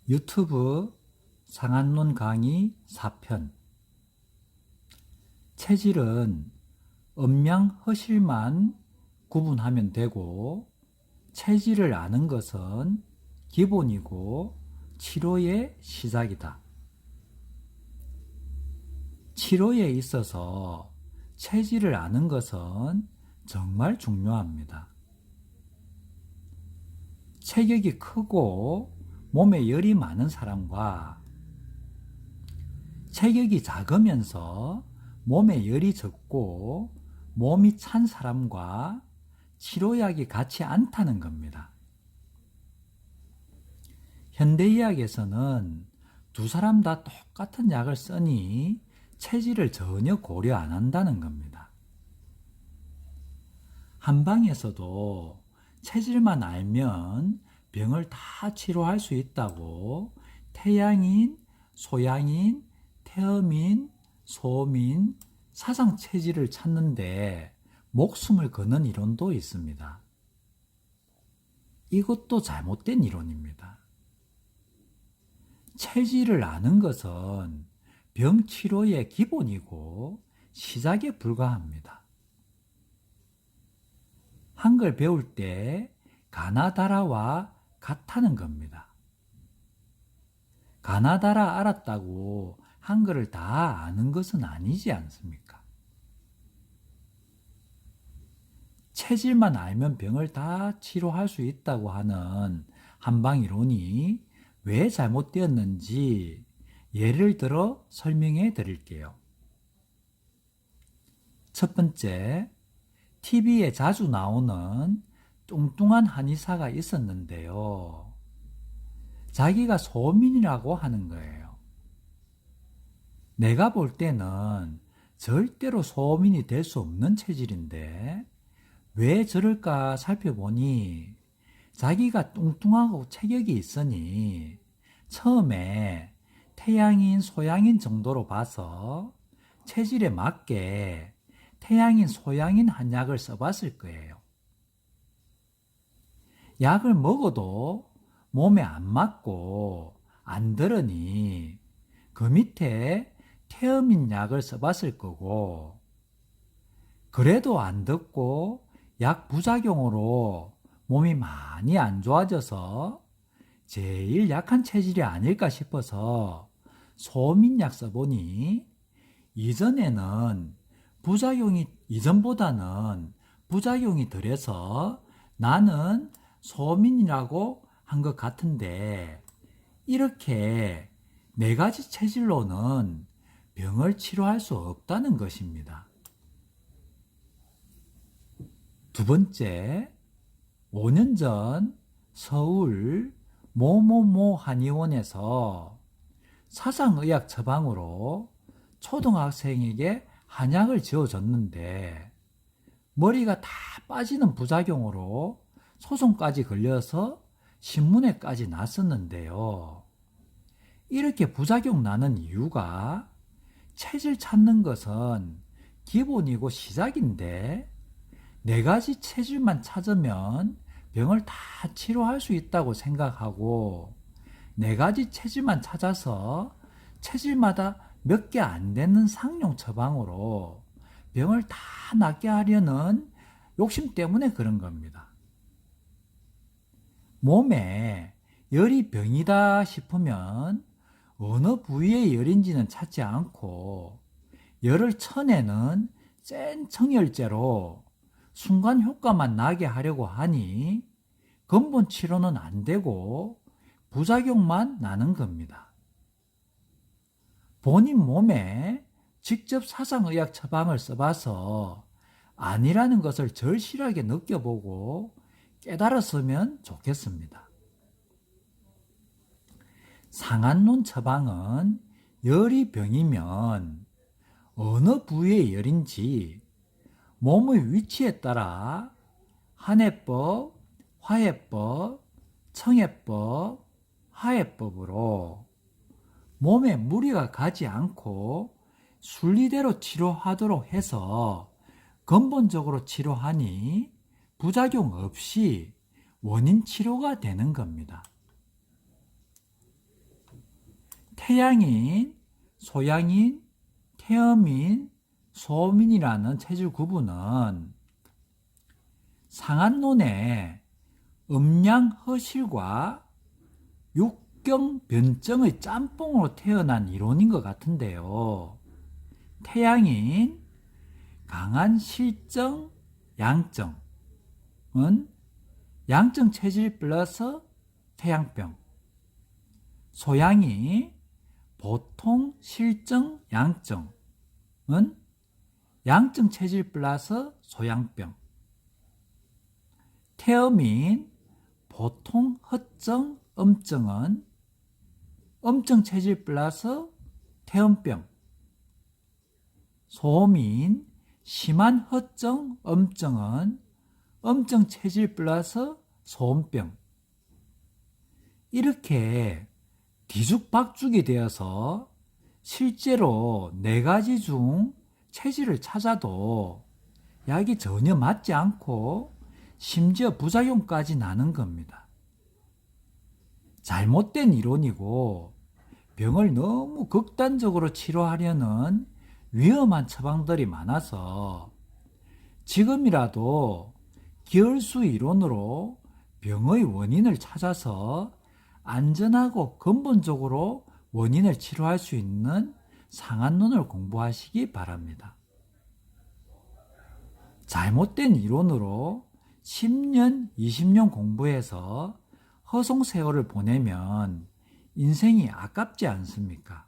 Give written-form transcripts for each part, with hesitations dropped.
유튜브 상한론 강의 4편. 체질은 음양 허실만 구분하면 되고, 체질을 아는 것은 기본이고 치료의 시작이다. 치료에 있어서 체질을 아는 것은 정말 중요합니다. 체격이 크고 몸에 열이 많은 사람과 체격이 작으면서 몸에 열이 적고 몸이 찬 사람과 치료약이 같지 않다는 겁니다. 현대의학에서는 두 사람 다 똑같은 약을 쓰니 체질을 전혀 고려 안 한다는 겁니다. 한방에서도 체질만 알면 병을 다 치료할 수 있다고 태양인, 소양인, 태음인, 소음인, 사상 체질을 찾는데 목숨을 거는 이론도 있습니다. 이것도 잘못된 이론입니다. 체질을 아는 것은 병 치료의 기본이고 시작에 불과합니다. 한글 배울 때 가나다라와 같다는 겁니다. 가나다라 알았다고 한글을 다 아는 것은 아니지 않습니까? 체질만 알면 병을 다 치료할 수 있다고 하는 한방이론이 왜 잘못되었는지 예를 들어 설명해 드릴게요. 첫 번째, TV에 자주 나오는 뚱뚱한 한의사가 있었는데요. 자기가 소민이라고 하는 거예요. 내가 볼 때는 절대로 소민이 될 수 없는 체질인데 왜 저럴까 살펴보니 자기가 뚱뚱하고 체격이 있으니 처음에 태양인, 소양인 정도로 봐서 체질에 맞게 태양인, 소양인 한약을 써봤을 거예요. 약을 먹어도 몸에 안 맞고 안 들으니 그 밑에 태음인 약을 써봤을 거고, 그래도 안 듣고 약 부작용으로 몸이 많이 안 좋아져서 제일 약한 체질이 아닐까 싶어서 소민약 써보니 이전보다는 부작용이 덜해서 나는 소민이라고 한 것 같은데, 이렇게 네 가지 체질로는 병을 치료할 수 없다는 것입니다. 두 번째, 5년 전 서울 모모모 한의원에서 사상의학 처방으로 초등학생에게 한약을 지어줬는데 머리가 다 빠지는 부작용으로 소송까지 걸려서 신문에까지 났었는데요. 이렇게 부작용 나는 이유가 체질 찾는 것은 기본이고 시작인데 네 가지 체질만 찾으면 병을 다 치료할 수 있다고 생각하고 네 가지 체질만 찾아서 체질마다 몇 개 안 되는 상용 처방으로 병을 다 낫게 하려는 욕심 때문에 그런 겁니다. 몸에 열이 병이다 싶으면 어느 부위의 열인지는 찾지 않고 열을 쳐내는 센 청열제로 순간 효과만 나게 하려고 하니 근본 치료는 안 되고 부작용만 나는 겁니다. 본인 몸에 직접 사상의학 처방을 써봐서 아니라는 것을 절실하게 느껴보고 깨달았으면 좋겠습니다. 상한론 처방은 열이 병이면 어느 부위의 열인지 몸의 위치에 따라 한해법, 화해법, 청해법, 하해법으로 몸에 무리가 가지 않고 순리대로 치료하도록 해서 근본적으로 치료하니 부작용 없이 원인 치료가 되는 겁니다. 태양인, 소양인, 태음인, 소음인이라는 체질 구분은 상한론의 음양허실과 육경변증의 짬뽕으로 태어난 이론인 것 같은데요. 태양인, 강한 실정, 양증은 양증 체질 플러스 태양병. 소양이 보통 실정, 양증은 양증 체질 플러스 소양병. 태음인 보통 허증, 음증은 음증 체질 플러스 태음병. 소음인 심한 허증, 음증은 음증 체질 플러스 소음병. 이렇게 뒤죽박죽이 되어서 실제로 4가지 중 체질을 찾아도 약이 전혀 맞지 않고 심지어 부작용까지 나는 겁니다. 잘못된 이론이고 병을 너무 극단적으로 치료하려는 위험한 처방들이 많아서 지금이라도 기혈수 이론으로 병의 원인을 찾아서 안전하고 근본적으로 원인을 치료할 수 있는 상한론을 공부하시기 바랍니다. 잘못된 이론으로 10년, 20년 공부해서 허송세월을 보내면 인생이 아깝지 않습니까?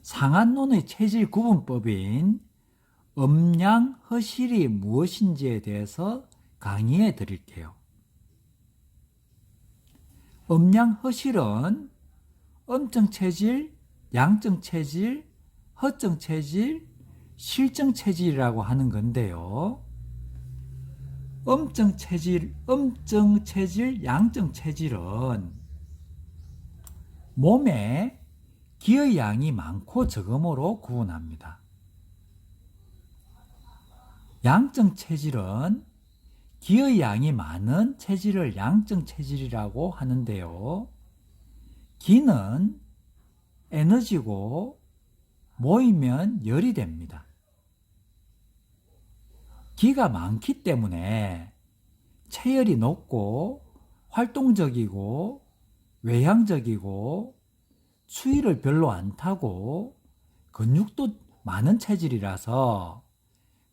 상한론의 체질 구분법인 음양허실이 무엇인지에 대해서 강의해 드릴게요. 음양허실은 음증체질, 양증체질, 허증체질, 실증체질이라고 하는 건데요. 음증체질, 양증체질은 몸에 기의 양이 많고 적음으로 구분합니다. 양증체질은 기의 양이 많은 체질을 양증체질이라고 하는데요. 기는 에너지고 모이면 열이 됩니다. 기가 많기 때문에 체열이 높고 활동적이고 외향적이고 추위를 별로 안 타고 근육도 많은 체질이라서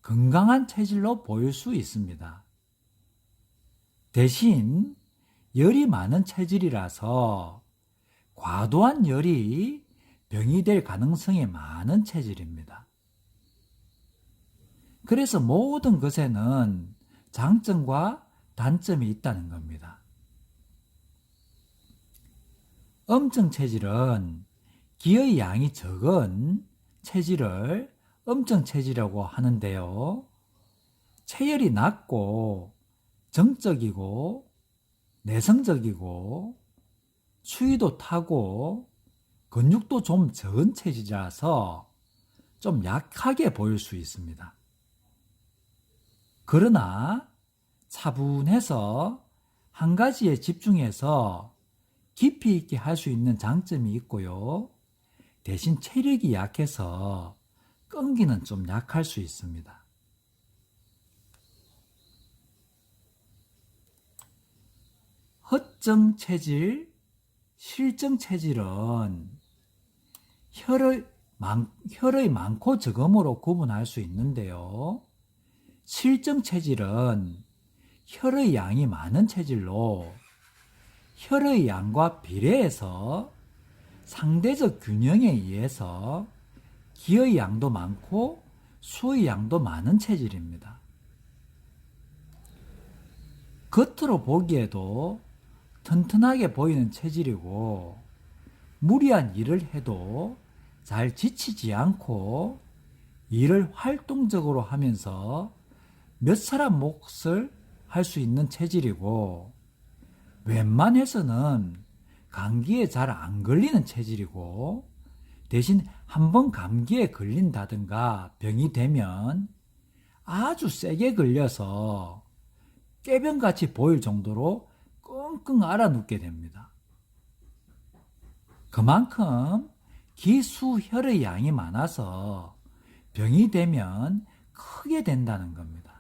건강한 체질로 보일 수 있습니다. 대신 열이 많은 체질이라서 과도한 열이 병이 될 가능성이 많은 체질입니다. 그래서 모든 것에는 장점과 단점이 있다는 겁니다. 음증 체질은 기의 양이 적은 체질을 음증 체질이라고 하는데요. 체열이 낮고 정적이고 내성적이고 추위도 타고 근육도 좀 적은 체질이라서 좀 약하게 보일 수 있습니다. 그러나 차분해서 한 가지에 집중해서 깊이 있게 할 수 있는 장점이 있고요. 대신 체력이 약해서 끈기는 좀 약할 수 있습니다. 허증 체질, 실증 체질은 혈의 많고 적음으로 구분할 수 있는데요. 실증 체질은 혈의 양이 많은 체질로 혈의 양과 비례해서 상대적 균형에 의해서 기의 양도 많고 수의 양도 많은 체질입니다. 겉으로 보기에도 튼튼하게 보이는 체질이고 무리한 일을 해도 잘 지치지 않고 일을 활동적으로 하면서 몇 사람 몫을 할 수 있는 체질이고 웬만해서는 감기에 잘 안 걸리는 체질이고 대신 한번 감기에 걸린다든가 병이 되면 아주 세게 걸려서 꾀병같이 보일 정도로 끙끙 앓아 눕게 됩니다. 그만큼 기수혈의 양이 많아서 병이 되면 크게 된다는 겁니다.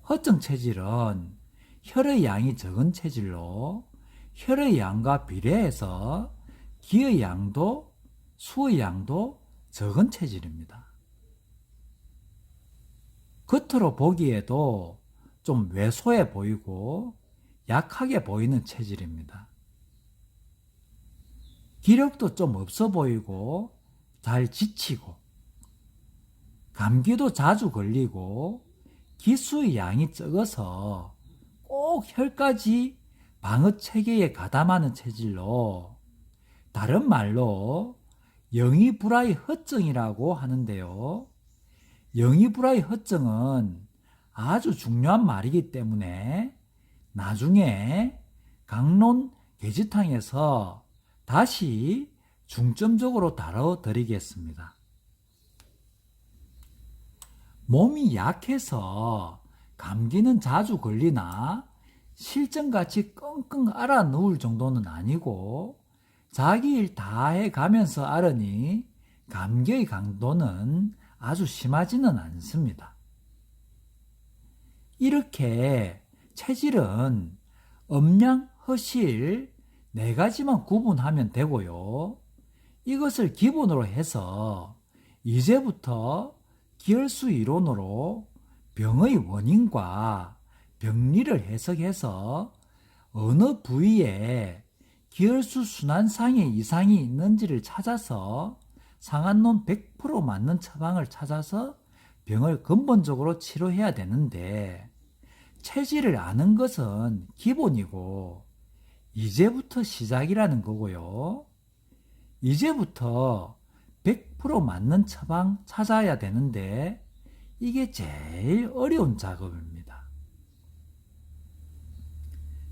허증 체질은 혈의 양이 적은 체질로 혈의 양과 비례해서 기의 양도 수의 양도 적은 체질입니다. 겉으로 보기에도 좀 왜소해 보이고 약하게 보이는 체질입니다. 기력도 좀 없어 보이고 잘 지치고 감기도 자주 걸리고 기수의 양이 적어서 꼭 혈까지 방어 체계에 가담하는 체질로 다른 말로 영이불하의 허증이라고 하는데요. 영이불하의 허증은 아주 중요한 말이기 때문에 나중에 강론 계지탕에서 다시 중점적으로 다뤄드리겠습니다. 몸이 약해서 감기는 자주 걸리나 실전같이 끙끙 앓아 누울 정도는 아니고 자기 일 다 해가면서 앓으니 감기의 강도는 아주 심하지는 않습니다. 이렇게 체질은 음양, 허실 네 가지만 구분하면 되고요. 이것을 기본으로 해서 이제부터 기혈수 이론으로 병의 원인과 병리를 해석해서 어느 부위에 기혈수 순환상의 이상이 있는지를 찾아서 상한론 100% 맞는 처방을 찾아서 병을 근본적으로 치료해야 되는데 체질을 아는 것은 기본이고 이제부터 시작이라는 거고요. 이제부터 100% 맞는 처방 찾아야 되는데 이게 제일 어려운 작업입니다.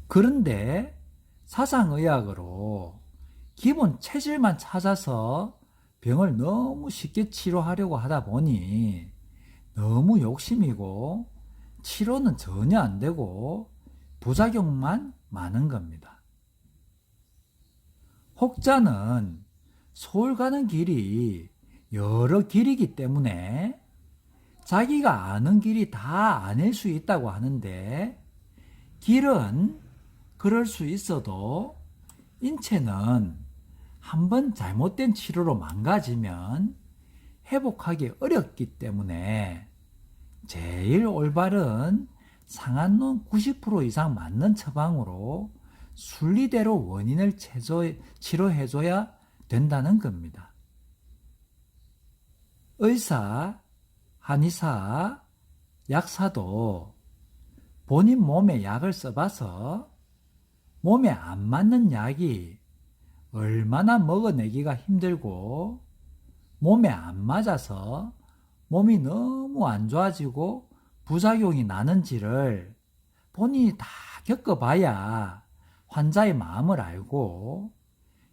그런데 사상의학으로 기본 체질만 찾아서 병을 너무 쉽게 치료하려고 하다 보니 너무 욕심이고 치료는 전혀 안 되고 부작용만 많은 겁니다. 혹자는 서울 가는 길이 여러 길이기 때문에 자기가 아는 길이 다 아닐 수 있다고 하는데 길은 그럴 수 있어도 인체는 한번 잘못된 치료로 망가지면 회복하기 어렵기 때문에 제일 올바른 상한론 90% 이상 맞는 처방으로 순리대로 원인을 치료해줘야 된다는 겁니다. 의사, 한의사, 약사도 본인 몸에 약을 써봐서 몸에 안 맞는 약이 얼마나 먹어내기가 힘들고 몸에 안 맞아서 몸이 너무 안 좋아지고 부작용이 나는지를 본인이 다 겪어봐야 환자의 마음을 알고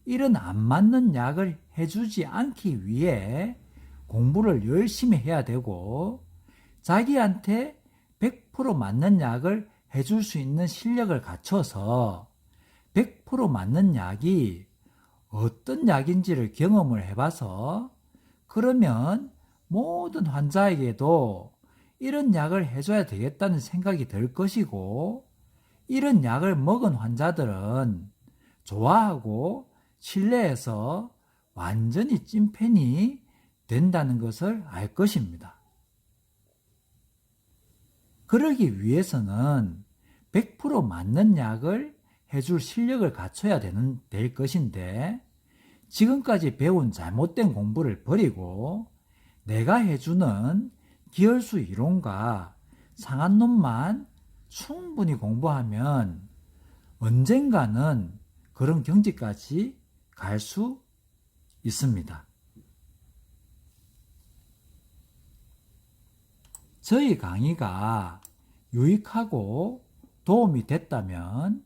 이런 안 맞는 약을 해주지 않기 위해 공부를 열심히 해야 되고 자기한테 100% 맞는 약을 해줄 수 있는 실력을 갖춰서 100% 맞는 약이 어떤 약인지를 경험을 해봐서 그러면 모든 환자에게도 이런 약을 해줘야 되겠다는 생각이 들 것이고 이런 약을 먹은 환자들은 좋아하고 신뢰해서 완전히 찐팬이 된다는 것을 알 것입니다. 그러기 위해서는 100% 맞는 약을 해줄 실력을 갖춰야 될 것인데 지금까지 배운 잘못된 공부를 버리고 내가 해주는 기혈수 이론과 상한론만 충분히 공부하면 언젠가는 그런 경지까지 갈 수 있습니다. 저희 강의가 유익하고 도움이 됐다면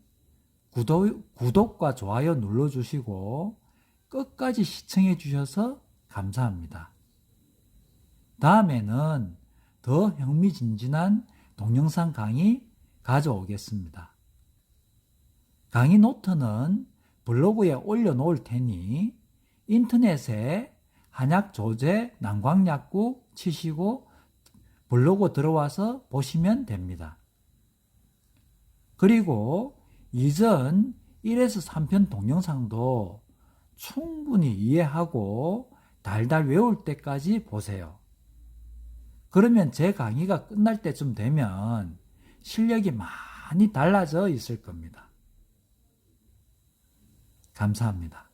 구독과 좋아요 눌러주시고 끝까지 시청해 주셔서 감사합니다. 다음에는 더 흥미진진한 동영상 강의 가져오겠습니다. 강의 노트는 블로그에 올려놓을 테니 인터넷에 한약조제 난광약국 치시고 블로그 들어와서 보시면 됩니다. 그리고 이전 1에서 3편 동영상도 충분히 이해하고 달달 외울 때까지 보세요. 그러면 제 강의가 끝날 때쯤 되면 실력이 많이 달라져 있을 겁니다. 감사합니다.